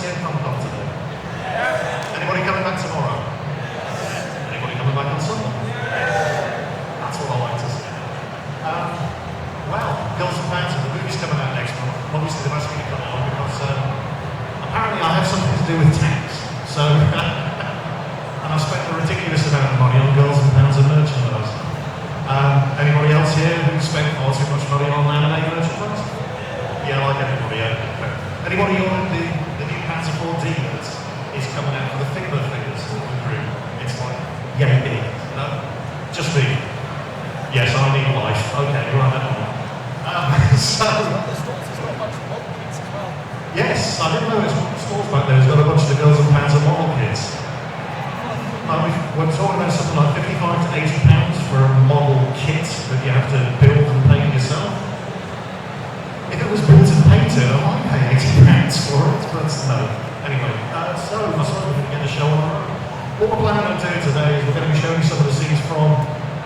MCM coming up today? Anybody coming back tomorrow? Anybody coming back on Sunday? That's what I like to see. Well, Girls Und Panzer, the movie's coming out next month. Obviously they've asked me to come along because apparently I have something to do with tanks. So, and I've spent a ridiculous amount of money on Girls Und Panzer merchandise. Anybody else here who spent far too much money on anime merchandise? Yeah, like everybody, yeah. Anybody on the new Panzer 4D that is coming out for the Figma figures of the group? It's like, yay big. No? Just big. Yes, I need life. Okay, right now. So... Yes, I didn't know there's stores back there. There's got a bunch of the Girls Und Panzer model kits. We're talking about something like £55 to £80 for a model kit that you have to build and paint yourself. If it was built and painted, I might pay £80 for it, but no. Anyway, so I suppose we're going to get the show on. What we're planning on doing today is we're going to be showing you some of the scenes from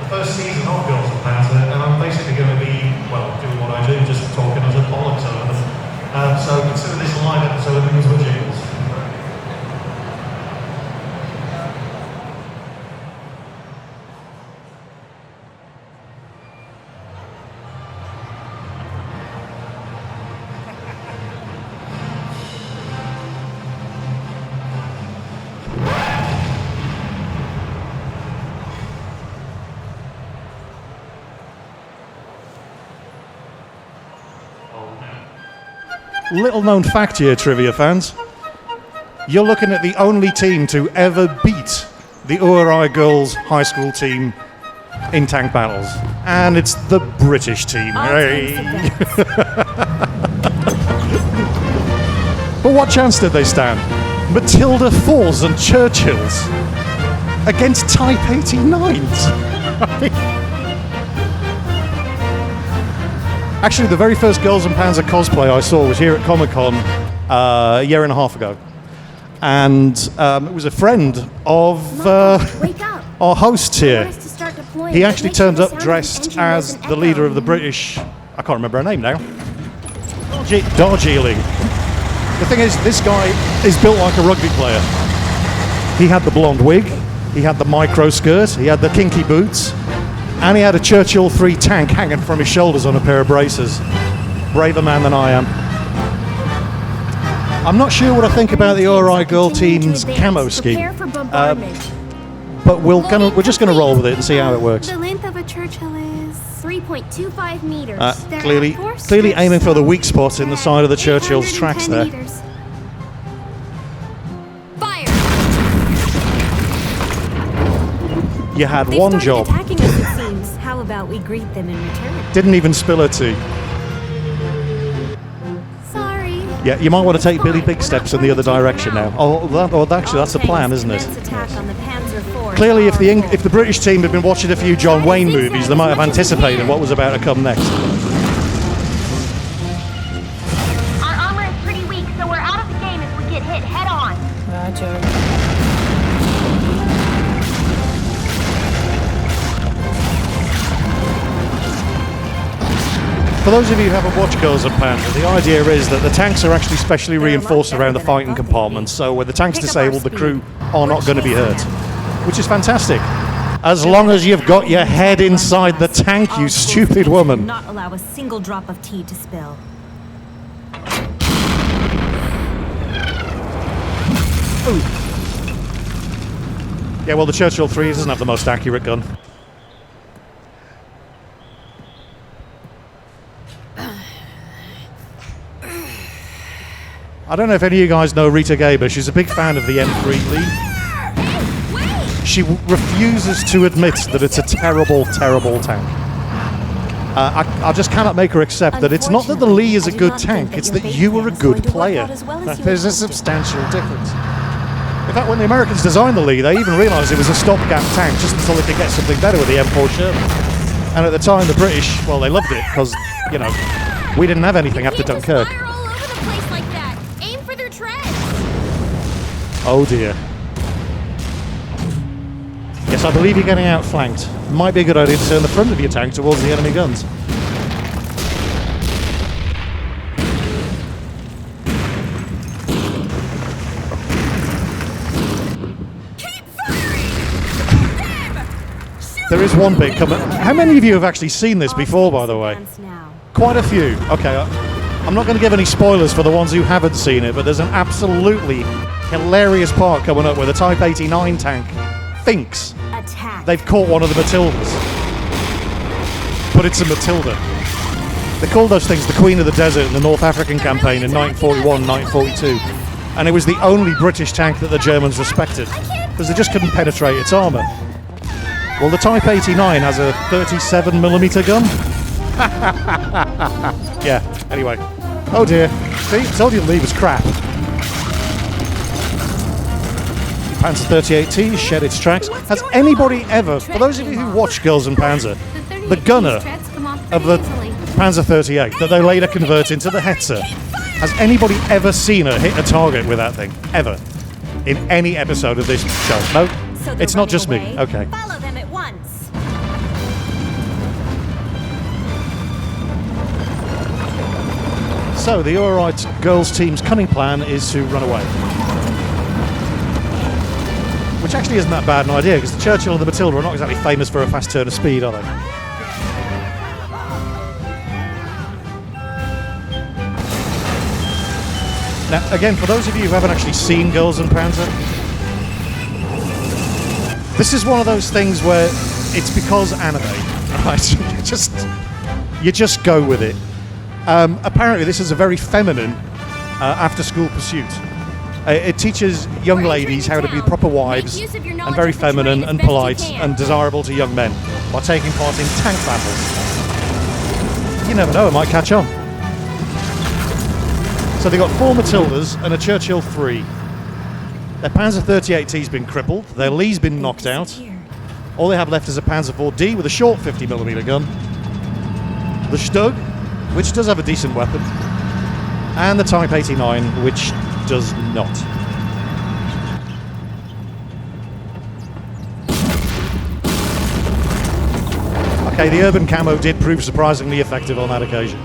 the first season of Girls Und Panzer, and I'm basically going to be, well, doing what I do, just talking as a bollocks over them. So consider this a live episode of Girls Und Jingles. Little known fact here, trivia fans. You're looking at the only team to ever beat the Uri Girls high school team in tank battles. And it's the British team. Hey. But what chance did they stand? Matilda Falls and Churchills against Type 89s. Actually, the very first Girls Und Panzer cosplay I saw was here at Comic-Con a year and a half ago. And it was a friend of our host here. He actually turned up dressed as the leader of the British... I can't remember her name now. Darjeeling. The thing is, this guy is built like a rugby player. He had the blonde wig, he had the micro skirt, he had the kinky boots, and he had a Churchill 3 tank hanging from his shoulders on a pair of braces. Braver man than I am. I'm not sure what I think about the Uri Girl team's camo scheme, but we're just going to roll with it and see how it works. The length of a Churchill is 3.25 meters. Clearly aiming for the weak spot in the side of the Churchill's tracks there. Fire! You had one job. Attacking us, it seems. How about we greet them in return? Didn't even spill a tea. Sorry. Yeah, you might want to take Billy Big steps in the other direction now. Actually, that's the plan, isn't it? Clearly, if the British team had been watching a few John Wayne movies, they might have anticipated what was about to come next. Our armor is pretty weak, so we're out of the game if we get hit head on. Roger. For those of you who haven't watched Girls Und Panzer, the idea is that the tanks are actually specially reinforced around the fighting compartments, so when the tank's disabled, the crew are not going to be hurt. Which is fantastic. As long as you've got your head inside the tank, you stupid woman. Not allow a single drop of tea to spill. Ooh. Yeah, well, the Churchill 3 doesn't have the most accurate gun. I don't know if any of you guys know Rita Gaber. She's a big fan of the M3 Lee. She refuses to admit that it's a terrible, terrible tank. I just cannot make her accept that it's not that the Lee is a good tank, it's that you are a good player. There's a substantial difference. In fact, when the Americans designed the Lee, they even realised it was a stopgap tank just until they could get something better with the M4 Sherman. And at the time, the British, well, they loved it because, you know, we didn't have anything after Dunkirk. Oh dear. Yes, I believe you're getting outflanked. Might be a good idea to turn the front of your tank towards the enemy guns. There is one bit coming. How many of you have actually seen this before, by the way? Quite a few. Okay, I'm not going to give any spoilers for the ones who haven't seen it, but there's an absolutely hilarious part coming up where the Type 89 tank thinks they've caught one of the Matildas. But it's a Matilda. They called those things the Queen of the Desert in the North African campaign in 1941, 1942. And it was the only British tank that the Germans respected, because they just couldn't penetrate its armour. Well, the Type 89 has a 37mm gun. Yeah, anyway. Oh dear. See, told you the lead was crap. Panzer 38T shed its tracks. Has anybody ever, for those of you who watch Girls Und Panzer, the gunner of the Panzer 38 that they later convert into the Hetzer, has anybody ever seen her hit a target with that thing? Ever? In any episode of this show? No? It's not just me. Okay. Follow them at once. So, the Alright Girls team's cunning plan is to run away. Which actually isn't that bad an idea, because the Churchill and the Matilda are not exactly famous for a fast turn of speed, are they? Now, again, for those of you who haven't actually seen Girls Und Panzer, this is one of those things where it's because anime, right? you just go with it. Apparently, this is a very feminine after-school pursuit. It teaches young ladies how to be proper wives and very feminine and polite and desirable to young men by taking part in tank battles. You never know, it might catch on. So they've got 4 Matildas and a Churchill 3. Their Panzer 38T's been crippled, their Lee's been knocked out. All they have left is a Panzer 4D with a short 50mm gun. The Stug, which does have a decent weapon. And the Type 89, which does not. Okay, the urban camo did prove surprisingly effective on that occasion.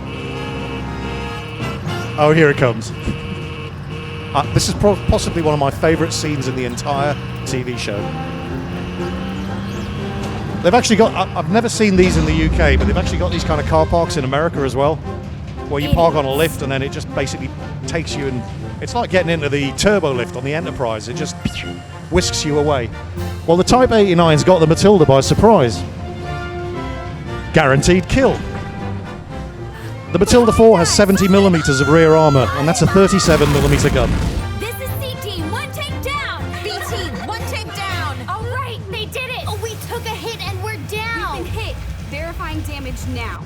Oh, here it comes. This is possibly one of my favourite scenes in the entire TV show. They've actually got, I've never seen these in the UK, but they've actually got these kind of car parks in America as well, where you park on a lift and then it just basically takes you, and it's like getting into the turbo lift on the Enterprise. It just whisks you away. Well, the Type 89's got the Matilda by surprise. Guaranteed kill. The Matilda 4 has 70mm of rear armour, and that's a 37mm gun. This is C-Team, 1 tank down. B-Team, 1 tank down. All right, they did it. Oh, we took a hit and we're down. We've been hit. Verifying damage now.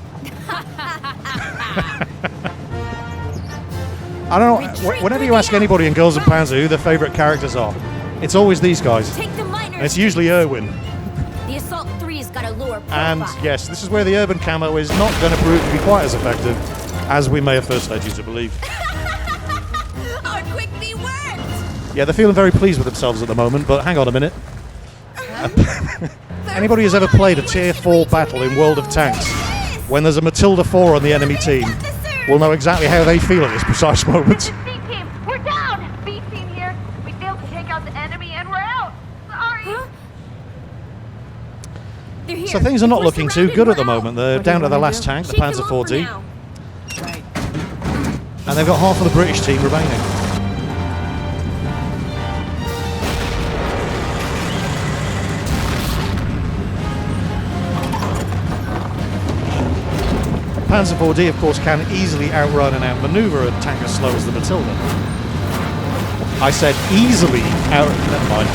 I don't know, whenever you ask anybody in Girls Und Panzer who their favourite characters are, it's always these guys. Take the miners. And it's usually Irwin. The Assault 3's got a lower profile. And yes, this is where the urban camo is not going to prove to be quite as effective as we may have first led you to believe. Our quick bee worked. Yeah, they're feeling very pleased with themselves at the moment, but hang on a minute. Anybody who's ever played a Tier 4 battle in World of Tanks, when there's a Matilda 4 on the enemy team, will know exactly how they feel at this precise moment. C-Team, we're down! B-Team here. We failed to take out the enemy and we're out. Sorry. They're here. So things are not We're looking too surrounded, good we're at the out. moment. They're down to the last tank, the Shake them Panzer off for 4D, now. and they've got half of the British team remaining. Panzer 4D, of course, can easily outrun and outmaneuver a tank as slow as the Matilda. I said easily out. Never mind.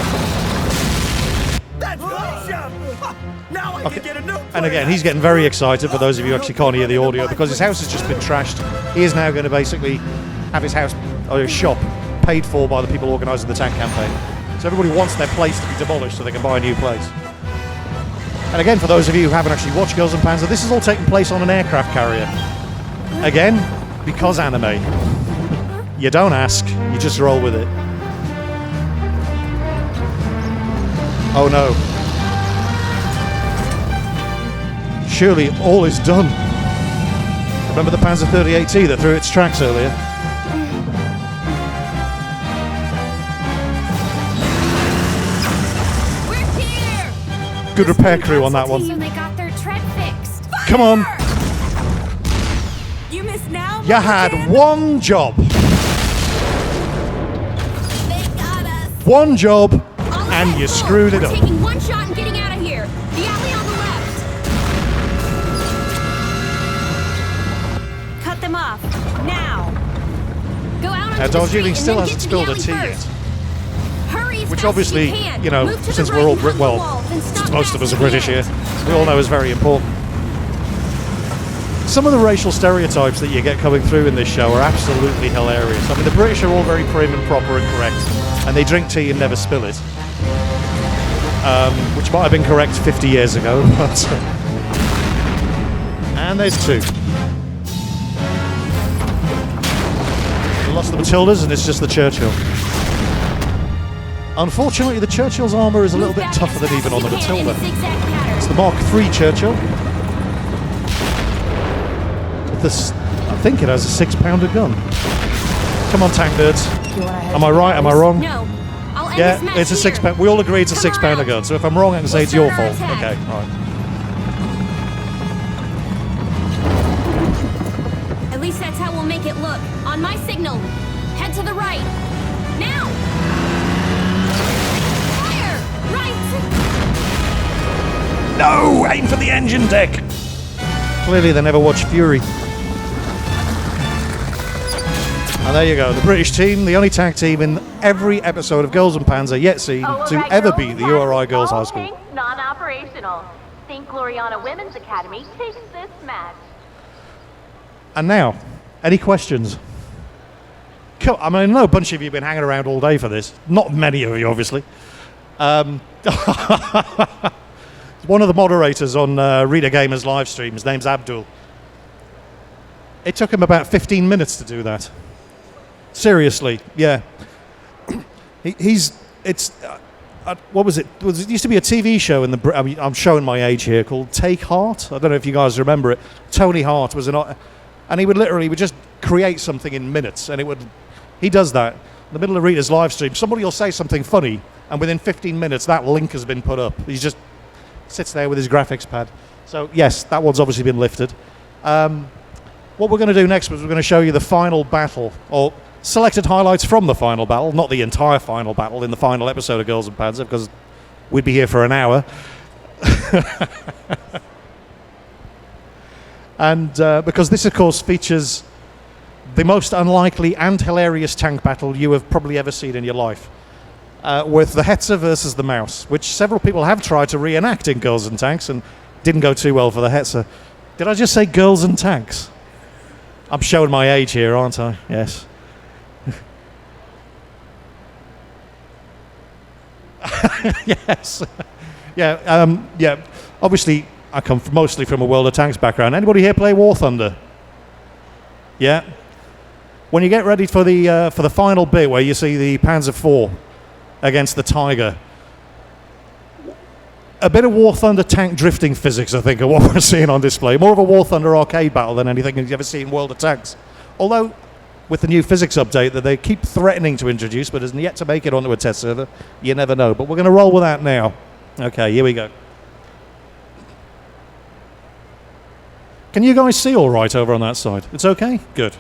That's awesome! Now I can get a new And again, he's getting very excited, for those of you who actually can't hear the audio, because his house has just been trashed. He is now going to basically have his house, or his shop, paid for by the people organising the tank campaign. So everybody wants their place to be demolished so they can buy a new place. And again, for those of you who haven't actually watched Girls Und Panzer, this is all taking place on an aircraft carrier. Again, because anime. You don't ask, you just roll with it. Oh no. Surely all is done. Remember the Panzer 38T that threw its tracks earlier? We're here. Good repair crew on that one. When they got their tread fixed. Come on. You miss now? You had Morgan? one job. They got us. One job, All and ahead, you full. screwed it We're up. taking one shot and getting out of here. The alley on the left. Cut them off. Now. Go out onto Now, the Darjeeling street still and then hasn't get to spilled the a tea alley yet. first. Hurry as Which fast obviously, as you can. you know, Move to the since right we're all and hug the well, wall, then since stop most of us fast are as you British here, can. we all know is very important. Some of the racial stereotypes that you get coming through in this show are absolutely hilarious. I mean, the British are all very prim and proper and correct, and they drink tea and never spill it. Which might have been correct 50 years ago, but... and there's two. We lost the Matildas, and it's just the Churchill. Unfortunately, the Churchill's armour is a little Move bit back tougher as than even on fast the as you can in Matilda. a zigzag pattern. It's the Mark III Churchill. With this, I think it has a 6-pounder gun. Come on, tank nerds. Am I right? Am I wrong? No. I'll end Yeah, this match it's a here. 6-pound. We all agree it's a Come 6-pounder around. gun. So if I'm wrong, I can say We'll it's your start our fault. attack. Okay, all right. At least that's how we'll make it look. On my signal, head to the right. Now! Fire! Right! No, aim for the engine deck. Clearly, they never watched Fury. And there you go, the British team, the only tag team in every episode of Girls and Panzer yet seen to ever beat the URI Girls High School. Non-operational. Think Gloriana Women's Academy takes this match. And now, any questions? I mean, I know a bunch of you have been hanging around all day for this. Not many of you, obviously. One of the moderators on Reader Gamer's live stream, his name's Abdul. It took him about 15 minutes to do that. Seriously, yeah. What was it? It used to be a TV show in the. I mean, I'm showing my age here, called Take Heart. I don't know if you guys remember it. Tony Hart was and he would just create something in minutes, and he does that in the middle of Rita's live stream. Somebody will say something funny, and within 15 minutes, that link has been put up. He just sits there with his graphics pad. So yes, that one's obviously been lifted. What we're going to do next is we're going to show you the final battle, or selected highlights from the final battle, not the entire final battle in the final episode of Girls and Panzer, because we'd be here for an hour. And because this, of course, features the most unlikely and hilarious tank battle you have probably ever seen in your life, with the Hetzer versus the Mouse, which several people have tried to reenact in Girls and Tanks and didn't go too well for the Hetzer. Did I just say Girls and Tanks? I'm showing my age here, aren't I? Yes. Yes. Yeah. Obviously, I come mostly from a World of Tanks background. Anybody here play War Thunder? Yeah. When you get ready for the final bit where you see the Panzer IV against the Tiger, a bit of War Thunder tank drifting physics, I think, are what we're seeing on display. More of a War Thunder arcade battle than anything you've ever seen in World of Tanks. Although, with the new physics update that they keep threatening to introduce, but has yet to make it onto a test server, you never know. But we're going to roll with that now. Okay, here we go. Can you guys see all right over on that side? It's okay? Good.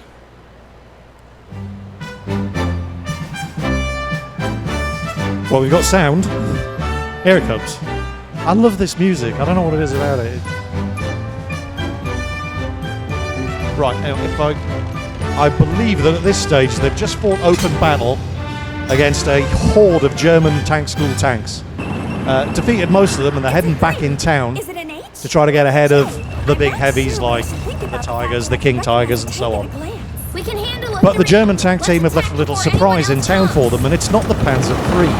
Well, we've got sound. Here it comes. I love this music. I don't know what it is about it. Right, if I believe that at this stage they've just fought open battle against a horde of German tank school tanks. Defeated most of them, and they're heading back in town Is it an H? to try to get ahead of the big heavies like the Tigers, the King Tigers, and so on. We can handle it. But the German tank team have left a little surprise in town for them, and it's not the Panzer III.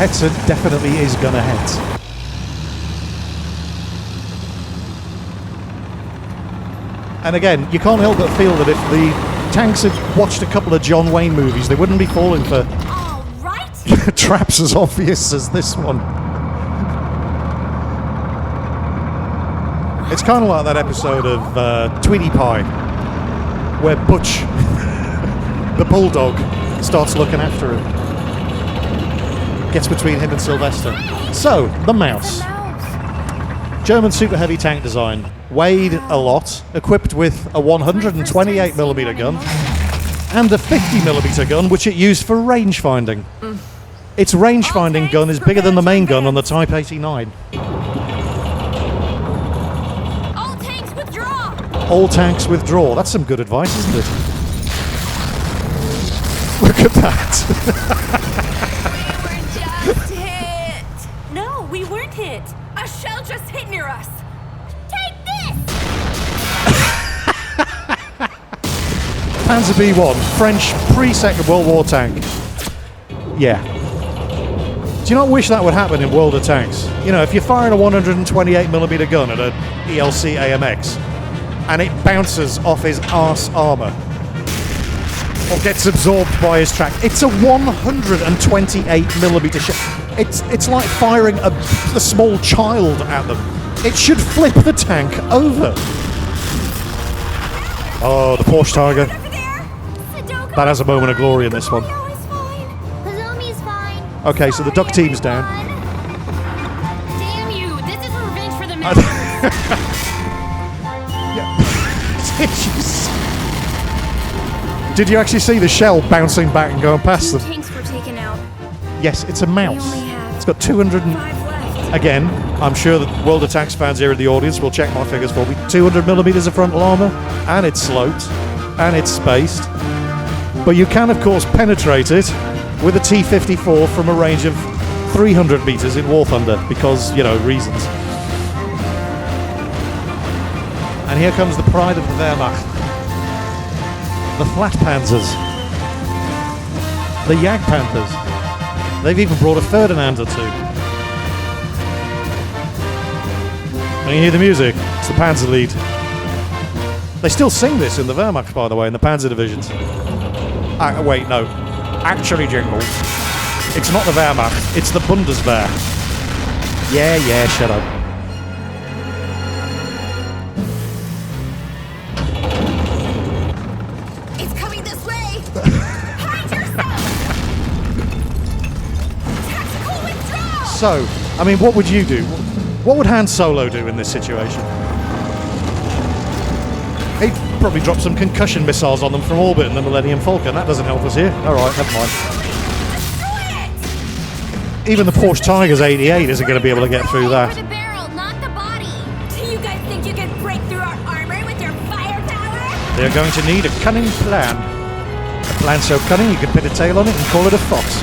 Hetzer definitely is gonna hit. And again, you can't help but feel that if the tanks had watched a couple of John Wayne movies, they wouldn't be falling for All right. Traps as obvious as this one. It's kind of like that episode of Tweety Pie, where Butch, the bulldog, starts looking after him. Gets between him and Sylvester. So, the mouse. German super heavy tank design. Weighed a lot, equipped with a 128mm gun and a 50mm gun, which it used for range finding. Its range finding gun is bigger than the main gun on the Type 89. All tanks withdraw! All tanks withdraw. That's some good advice, isn't it? Look at that. We were just hit. No, we weren't hit. A shell just hit near us. Take this! Panzer B1, French pre-Second World War tank. Yeah. Do you not wish that would happen in World of Tanks? You know, if you're firing a 128mm gun at an ELC AMX and it bounces off his arse armour or gets absorbed by his track, it's a 128mm shell. It's like firing a small child at them. It should flip the tank over. Oh, the Porsche Tiger. That has a moment of glory in this one. Okay, so the duck team's down. Damn you! This is revenge for the men. Did you actually see the shell bouncing back and going past them? Tanks were taken out. Yes, it's a mouse. We only have It's got 200 and... 5 left. Again, I'm sure that World of Tanks fans here in the audience will check my figures for me. 200mm of frontal armour, and it's sloped, and it's spaced. But you can, of course, penetrate it with a T-54 from a range of 300 metres in War Thunder, because, you know, reasons. And here comes the pride of the Wehrmacht. The Flat Panzers. The Jag Panthers. They've even brought a Ferdinand or two. And you hear the music, it's the Panzer lead. They still sing this in the Wehrmacht, by the way, in the Panzer divisions. Wait, no. Actually, Jingles. It's not the Wehrmacht, it's the Bundeswehr. Yeah, shut up. It's coming this way. Hide yourself. Tactical withdrawal. So, I mean, what would you do? What would Han Solo do in this situation? He'd probably drop some concussion missiles on them from orbit in the Millennium Falcon. That doesn't help us here. Alright, never mind. Even the Porsche Tiger's 88 isn't going to be able to get through For that. the barrel, not the body. Do you guys think you can break through our armor with your firepower? They're going to need a cunning plan. A plan so cunning you can put a tail on it and call it a fox.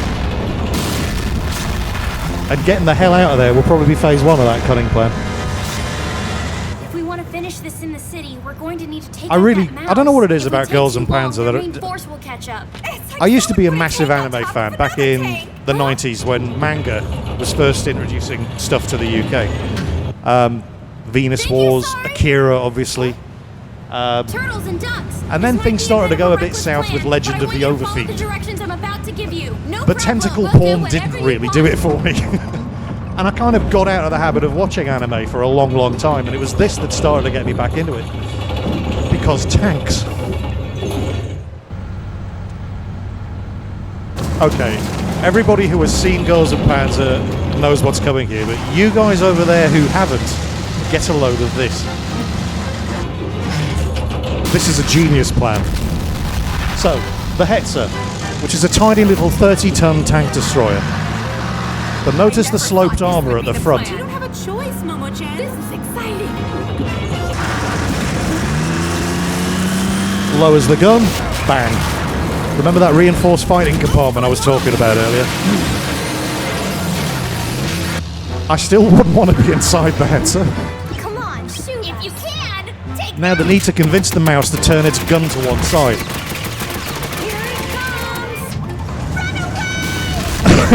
And getting the hell out of there will probably be phase 1 of that cunning plan. If we want to finish this in the city, we're going to need to take I out really- that mouse. I don't know what it is If about takes Girls too Und long, Panzer the that Green it- Force will catch up. I used to be a massive anime fan back in the 90s when manga was first introducing stuff to the UK. Venus Wars, Akira, obviously. Turtles and ducks. And then This things might be started to a bit go of a bit reckless south plan, with Legend but I of the want you to follow Overfeet. the directions I'm about to give you. No But problem. tentacle We'll do porn whatever didn't you really want. do it for me. And I kind of got out of the habit of watching anime for a long, long time, and it was this that started to get me back into it. Because tanks. Okay, everybody who has seen Girls Und Panzer knows what's coming here, but you guys over there who haven't, get a load of this. This is a genius plan. So, the Hetzer, which is a tiny little 30-ton tank destroyer. But notice the sloped armour at the front. You don't have a choice, Momo-chan. This is exciting. Lowers the gun, bang. Remember that reinforced fighting compartment I was talking about earlier? I still wouldn't want to be inside the Hetzer. Come on, shoot. If you can, take Now the need to convince the mouse to turn its gun to one side. Here it comes. Run away!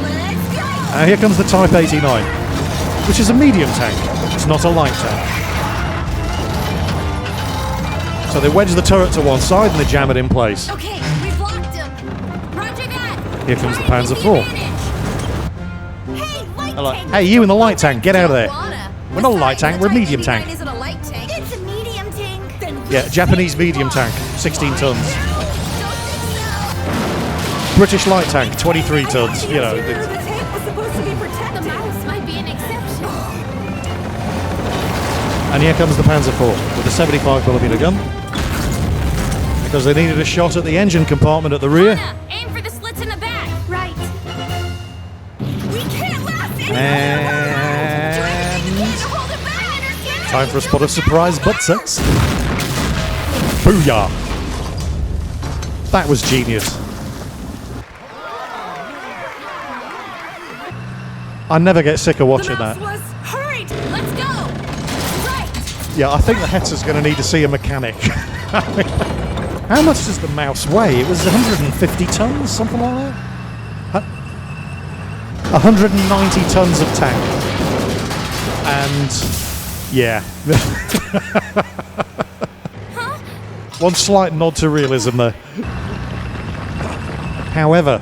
Let's go. And here comes the Type 89, which is a medium tank. It's not a light tank. So they wedge the turret to one side and they jam it in place. Okay, we've locked him. Roger that. Here comes the Panzer IV. Hey, light Like, tank. hey, you in the light tank, get out of there. Wanna. We're not a light tank, we're a medium Besides, tank. the Type 89 isn't a light tank. It's a medium tank. Then Yeah, Japanese medium tank, 16 tons. don't think so. British light tank, 23 tons. You know, The tank was supposed to be The protected. mouse might be an exception. and here comes the Panzer IV with a 75mm gun. Because they needed a shot at the engine compartment at the rear. Anna, aim for the slits in the back. Right. We can't last any And hold it back. time for a spot of surprise butt sex. Booyah! That was genius. I never get sick of watching that. Was hurried. Let's go. Right. Yeah, I think the Hetter's going to need to see a mechanic. How much does the mouse weigh? It was 150 tons, something like that? 190 tons of tank. And, yeah. One slight nod to realism there. However,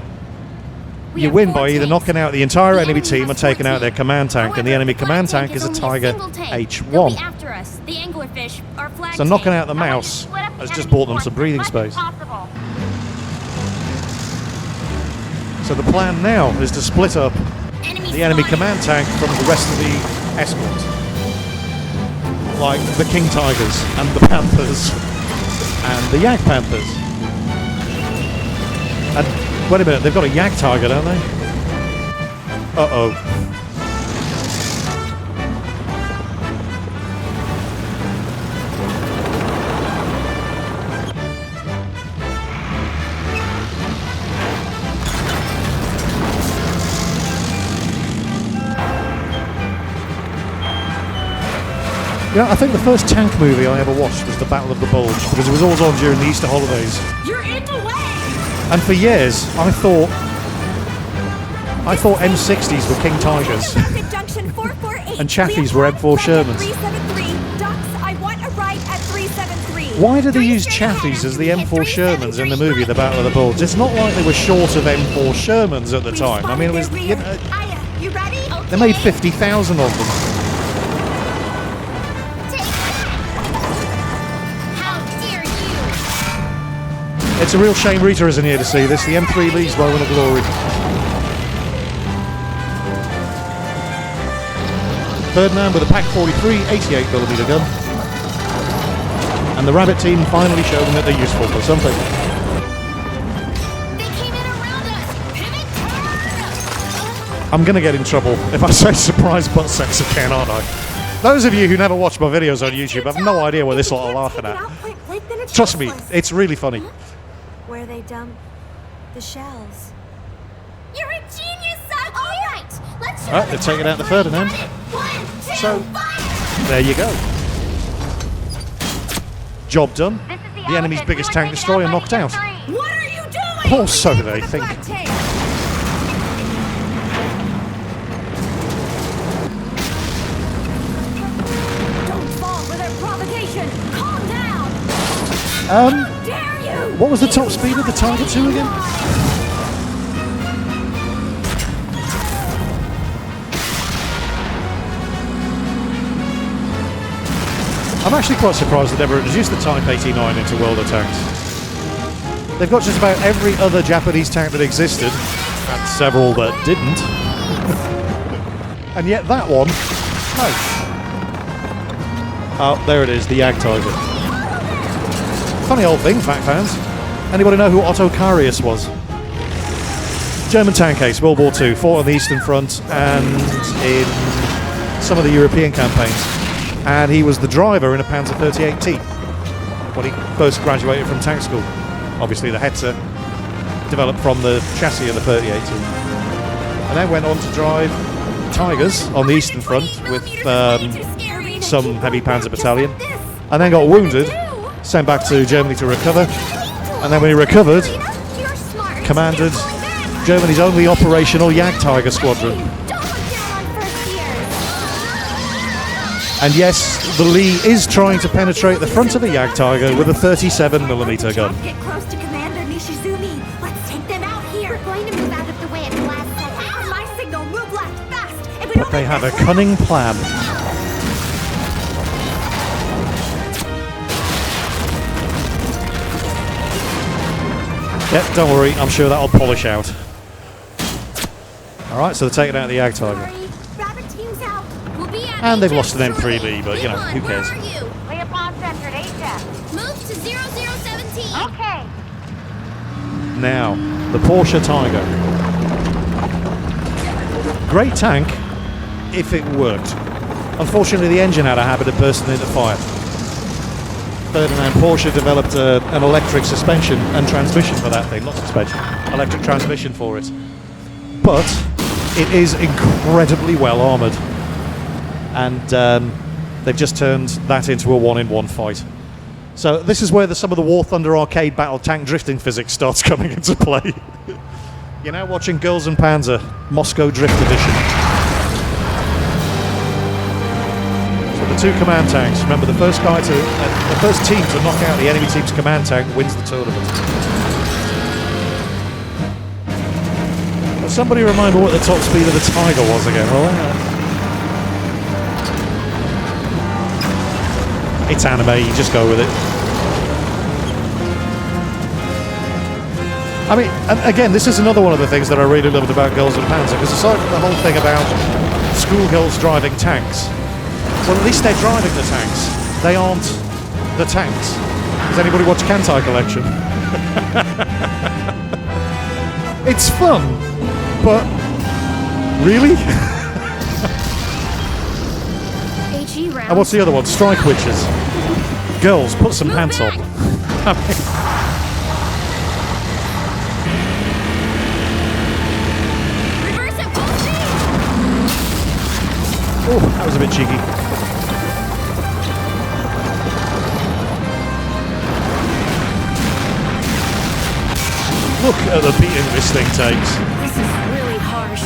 you win by either knocking out the entire enemy team or taking out their command tank, and the enemy command tank is a Tiger H1. After us. The anglerfish are flag So knocking tank. out the mouse has just bought them some breathing space. So the plan now is to split up the enemy command tank from the rest of the escort. Like the King Tigers and the Panthers and the Yak Panthers. And wait a minute, they've got a Yak Tiger, don't they? Uh-oh. Yeah, I think the first tank movie I ever watched was The Battle of the Bulge, because it was always on during the Easter holidays. You're in the way. And for years, I thought M60s were King Tigers. Traffic junction 448. And Chaffies were M4 Shermans. 373. Ducks, I want a right at 373. Why did they use Chaffies as the M4 Shermans in the movie The Battle of the Bulge? It's not like they were short of M4 Shermans at the time. I mean, it was, you know, Aya, you ready? they made 50,000 of them. How dare you? It's a real shame Rita isn't here to see this. The M3 Lee's moment of glory. Ferdinand with a Pak 43 88mm gun. And the Rabbit team finally showing that they're useful for something. They came in around us. Pivot, turn. I'm going to get in trouble if I say surprise butt sex again, aren't I? Those of you who never watch my videos on YouTube have no idea what this lot are laughing at. Trust me, it's really funny. Where they dump the shells. You're a genius, Saki. All right, let's show Right, the they're taking out the California Ferdinand. got it. 1, 2, So, fire. there you go. Job done. This is The enemy's elephant. biggest You tank were taken destroyer by knocked out. M3. What are you doing? Or so they think. Black tank. Don't fall for their provocation. Calm down. How dare you? What was the top speed of the Tiger 2 again? I'm actually quite surprised they never introduced the Type 89 into World of Tanks. They've got just about every other Japanese tank that existed, and several that didn't. And yet that one, no. Oh, there it is, the Yak Tiger. Funny old thing, fact fans. Anybody know who Otto Karius was? German tank ace, World War II, fought on the Eastern Front and in some of the European campaigns. And he was the driver in a Panzer 38T when he first graduated from tank school. Obviously the Hetzer developed from the chassis of the 38T. And then went on to drive Tigers on the Eastern Front with some heavy Panzer battalion. And then got wounded, sent back to Germany to recover. And then when he recovered, You're smart. commanded Germany's only operational Yak Tiger squadron. Don't look down on first years. And yes, the Lee is trying to penetrate the front of the Yak Tiger with a 37mm gun. Get close to Commander Nishizumi. Let's take them out here. We're going to move out They have a cunning plan. Yep, don't worry, I'm sure that'll polish out. Alright, so they're taking out the Ag Tiger. Sorry, Rabbit team's out. We'll be at And they've Ajax lost an shortly. M3B, but, you know, who cares? Where are you? Leopold centered Ajax. Move to 0017. Okay. Now, the Porsche Tiger. Great tank, if it worked. Unfortunately, the engine had a habit of bursting into fire. Ferdinand Porsche developed an electric suspension and transmission for that thing. Not suspension, electric transmission for it. But it is incredibly well armoured. And they've just turned that into a 1-in-1 fight. So this is where some of the War Thunder arcade battle tank drifting physics starts coming into play. You're now watching Girls Und Panzer, Moscow Drift Edition. So the two command tanks. Remember, the first team to knock out the enemy team's command tank wins the tournament. Well, somebody remind me what the top speed of the Tiger was again. It's anime, you just go with it. I mean, and again, this is another one of the things that I really loved about Girls Und Panzer, because aside from the whole thing about schoolgirls driving tanks, well, at least they're driving the tanks. They aren't the tanks. Does anybody watch Kantai Collection? It's fun, but really? HE round. And what's the other one? Strike Witches. Girls, put some pants on. Reverse at full speed. Oh, that was a bit cheeky. Look at the beating this thing takes. This is really harsh.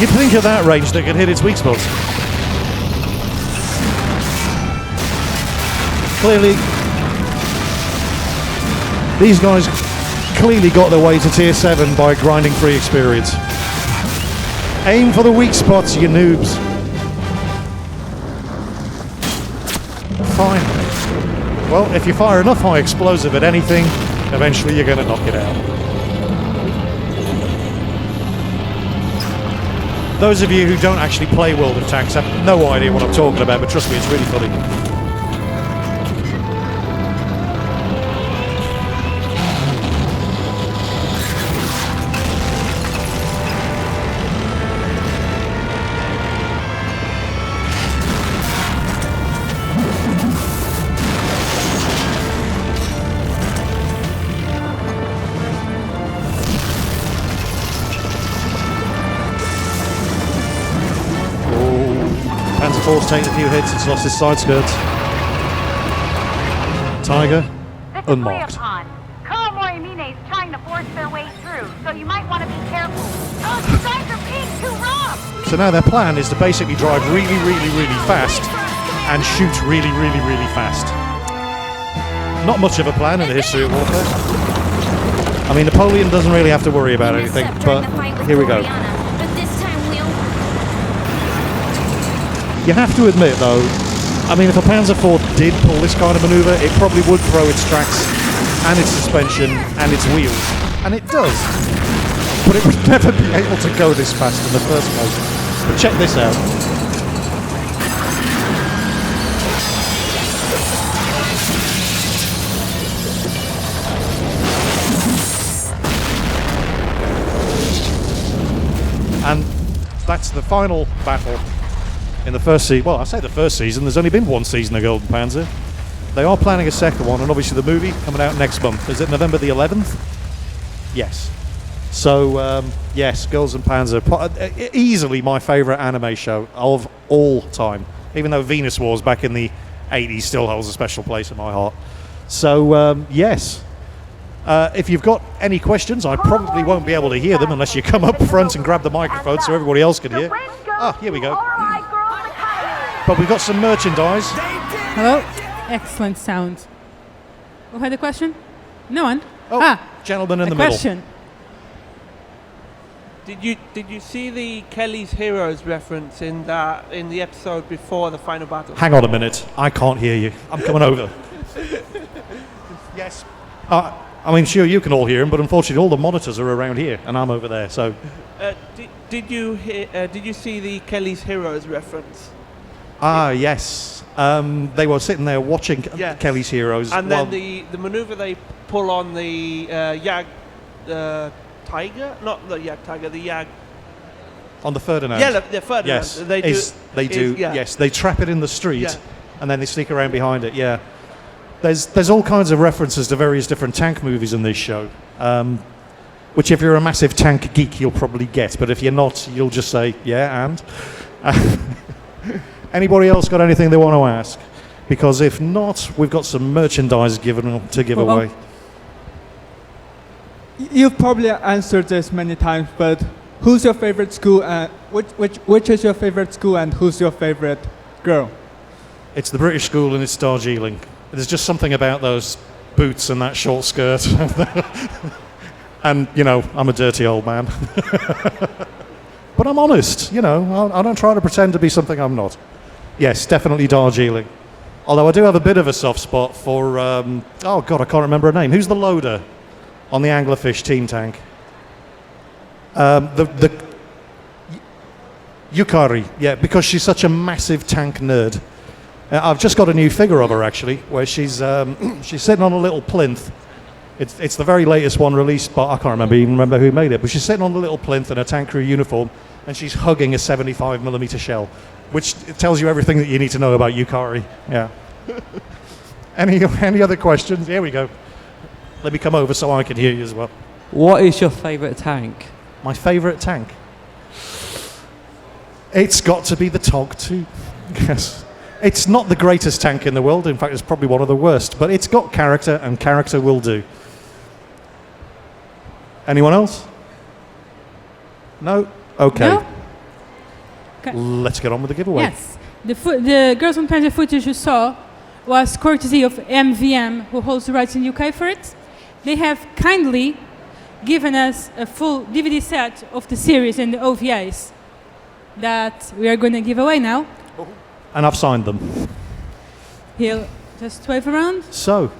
You'd think at that range that could hit its weak spots. Clearly, these guys clearly got their way to tier 7 by grinding free experience. Aim for the weak spots, you noobs. Fine. Well, if you fire enough high explosive at anything, eventually you're going to knock it out. Those of you who don't actually play World of Tanks have no idea what I'm talking about, but trust me, it's really funny. Panzer IV's taken a few hits, it's lost his side skirts. Tiger, This is unmarked. Leopold. Convoy Mine is trying to force their way through, so you might want to be careful. Oh, these guys are being too rough! So now their plan is to basically drive really, really, really fast and shoot really, really, really fast. Not much of a plan in the history of warfare. I mean, Napoleon doesn't really have to worry about anything, but here we go. But this time we'll... You have to admit, though, I mean, if a Panzer IV did pull this kind of maneuver, it probably would throw its tracks and its suspension and its wheels. And it does. But it would never be able to go this fast in the first place. But check this out. And that's the final battle in the first season. Well, I say the first season, there's only been one season of Golden Panzer. They are planning a second one, and obviously the movie coming out next month. Is it November the 11th? Yes. So, yes, Girls Und Panzer, easily my favourite anime show of all time. Even though Venus Wars back in the 80s still holds a special place in my heart. So, yes. If you've got any questions, I probably won't be able to hear them unless you come up front and grab the microphone so everybody else can hear. Ah, here we go. But we've got some merchandise. Hello? Excellent sound. Who had a question? No one? Oh, gentleman in the middle. Question. Did you see the Kelly's Heroes reference in the episode before the final battle? Hang on a minute. I can't hear you. I'm coming over. Yes. I mean, sure, you can all hear him, but unfortunately all the monitors are around here, and I'm over there, so... Did you see the Kelly's Heroes reference? Ah, yes. They were sitting there watching Kelly's Heroes. And then the maneuver they pull on the Yag Tiger? Not the Yag Tiger, the Yag... On the Ferdinand? Yeah, the Ferdinand. Yes, yes. They trap it in the street, and then they sneak around behind it, yeah. There's all kinds of references to various different tank movies in this show, which if you're a massive tank geek, you'll probably get. But if you're not, you'll just say, yeah, and? Anybody else got anything they want to ask? Because if not, we've got some merchandise to give away. You've probably answered this many times, but who's your favorite school? Which is your favorite school, and who's your favorite girl? It's the British school, and it's Darjeeling. There's just something about those boots and that short skirt. And, you know, I'm a dirty old man. But I'm honest, you know. I don't try to pretend to be something I'm not. Yes, definitely Darjeeling. Although I do have a bit of a soft spot for, oh God, I can't remember her name. Who's the loader on the Anglerfish team tank? The Yukari, yeah, because she's such a massive tank nerd. I've just got a new figure of her, actually, where she's sitting on a little plinth. It's the very latest one released, but I can't even remember who made it. But she's sitting on a little plinth in a tank crew uniform, and she's hugging a 75mm shell, which tells you everything that you need to know about Yukari. Yeah. Any other questions? Here we go. Let me come over so I can hear you as well. What is your favourite tank? My favourite tank? It's got to be the TOG 2. Yes. It's not the greatest tank in the world. In fact, it's probably one of the worst. But it's got character, and character will do. Anyone else? No? Okay. No? Okay. Let's get on with the giveaway. Yes. The Girls Und Panzer footage you saw was courtesy of MCM, who holds the rights in the UK for it. They have kindly given us a full DVD set of the series and the OVAs that we are going to give away now. And I've signed them. He'll just wave around. So,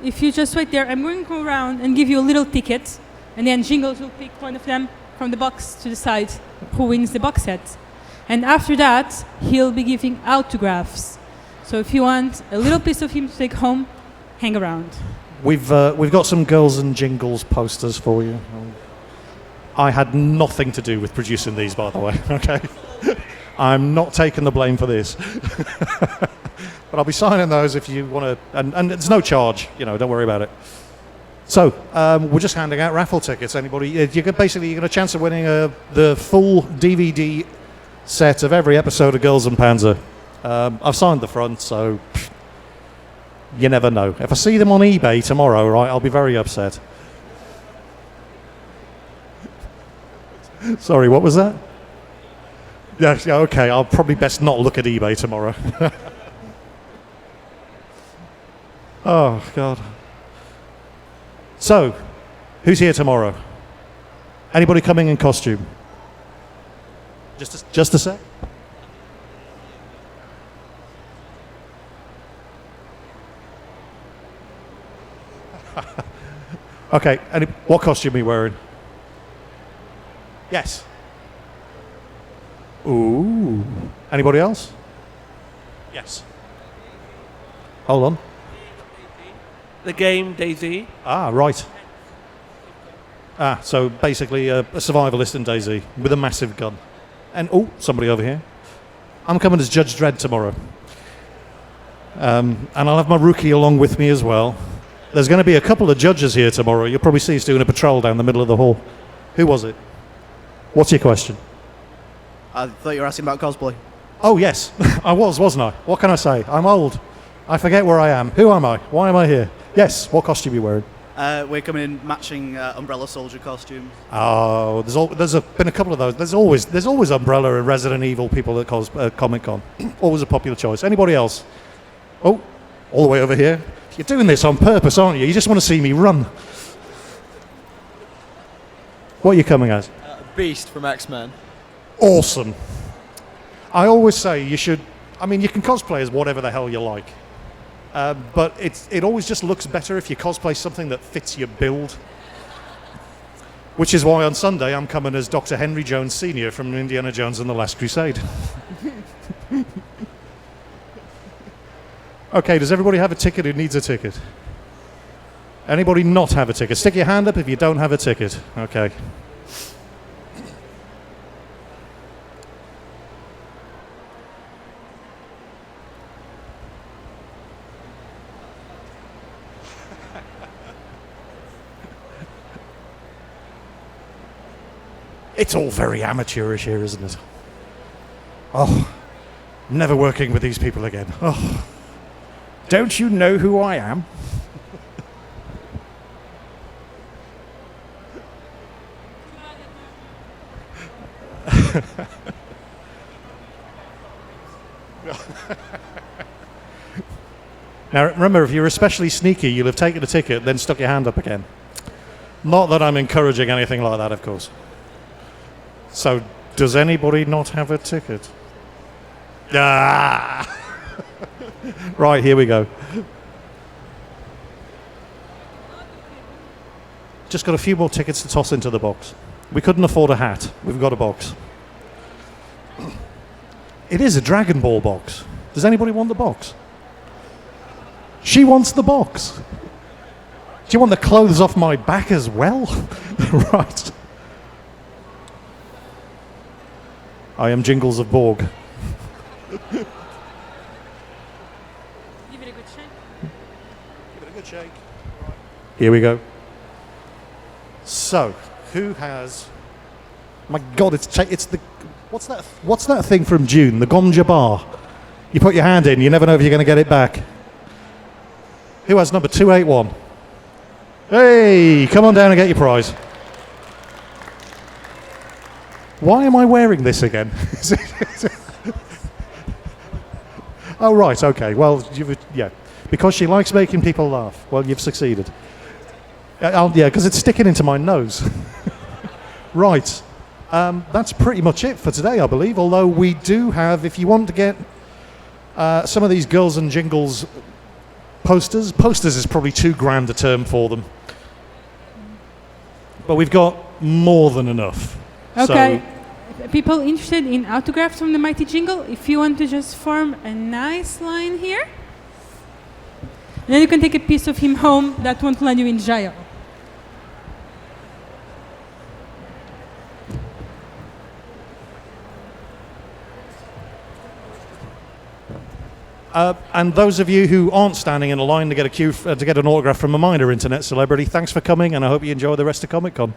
if you just wait there, I'm going to go around and give you a little ticket, and then Jingles will pick one of them from the box to decide who wins the box set. And after that, he'll be giving autographs. So if you want a little piece of him to take home, hang around. We've got some Girls and Jingles posters for you. I had nothing to do with producing these, by the way. Okay. I'm not taking the blame for this. But I'll be signing those if you want to, and it's no charge, you know, don't worry about it. So, we're just handing out raffle tickets. Anybody, you get a chance of winning the full DVD set of every episode of Girls Und Panzer. I've signed the front, so you never know. If I see them on eBay tomorrow, right, I'll be very upset. Sorry, what was that? Yeah, okay, I'll probably best not look at eBay tomorrow. Oh, God. So, who's here tomorrow? Anybody coming in costume? Just a sec. Okay, what costume are you wearing? Yes. Ooh. Anybody else? Yes. Hold on. The game DayZ. Ah, right. Ah, so basically a survivalist in DayZ with a massive gun. And, somebody over here. I'm coming as Judge Dredd tomorrow. And I'll have my rookie along with me as well. There's going to be a couple of judges here tomorrow. You'll probably see us doing a patrol down the middle of the hall. Who was it? What's your question? I thought you were asking about cosplay. Oh, yes. I was, wasn't I? What can I say? I'm old. I forget where I am. Who am I? Why am I here? Yes, what costume are you wearing? We're coming in matching Umbrella Soldier costumes. Oh, there's been a couple of those. There's always Umbrella and Resident Evil people at Comic-Con. Always a popular choice. Anybody else? Oh, all the way over here. You're doing this on purpose, aren't you? You just want to see me run. What are you coming as? Beast from X-Men. Awesome. I always say you should. I mean, you can cosplay as whatever the hell you like, but it always just looks better if you cosplay something that fits your build. Which is why on Sunday I'm coming as Dr. Henry Jones Sr. from Indiana Jones and the Last Crusade. Okay, does everybody have a ticket who needs a ticket? Anybody not have a ticket? Stick your hand up if you don't have a ticket. Okay. It's all very amateurish here, isn't it? Oh, never working with these people again. Oh. Don't you know who I am? Now remember, if you're especially sneaky, you'll have taken a ticket, then stuck your hand up again. Not that I'm encouraging anything like that, of course. So, does anybody not have a ticket? Ah! Right, here we go. Just got a few more tickets to toss into the box. We couldn't afford a hat. We've got a box. It is a Dragon Ball box. Does anybody want the box? She wants the box. Do you want the clothes off my back as well? Right. I am Jingles of Borg. Give it a good shake. Give it a good shake. Right. Here we go. So, who has? My God, it's the. What's that thing from June? The Gonja bar. You put your hand in, you never know if you're going to get it back. Who has number 281? Hey, come on down and get your prize. Why am I wearing this again? Oh, right, okay. Well, yeah. Because she likes making people laugh. Well, you've succeeded. Yeah, because it's sticking into my nose. Right. That's pretty much it for today, I believe. Although we do have, if you want to get some of these Girls and Jingles posters is probably too grand a term for them. But we've got more than enough. Okay. People interested in autographs from the Mighty Jingle, if you want to just form a nice line here, and then you can take a piece of him home. That won't land you in jail. And those of you who aren't standing in a line to get a to get an autograph from a minor internet celebrity, thanks for coming, and I hope you enjoy the rest of Comic-Con.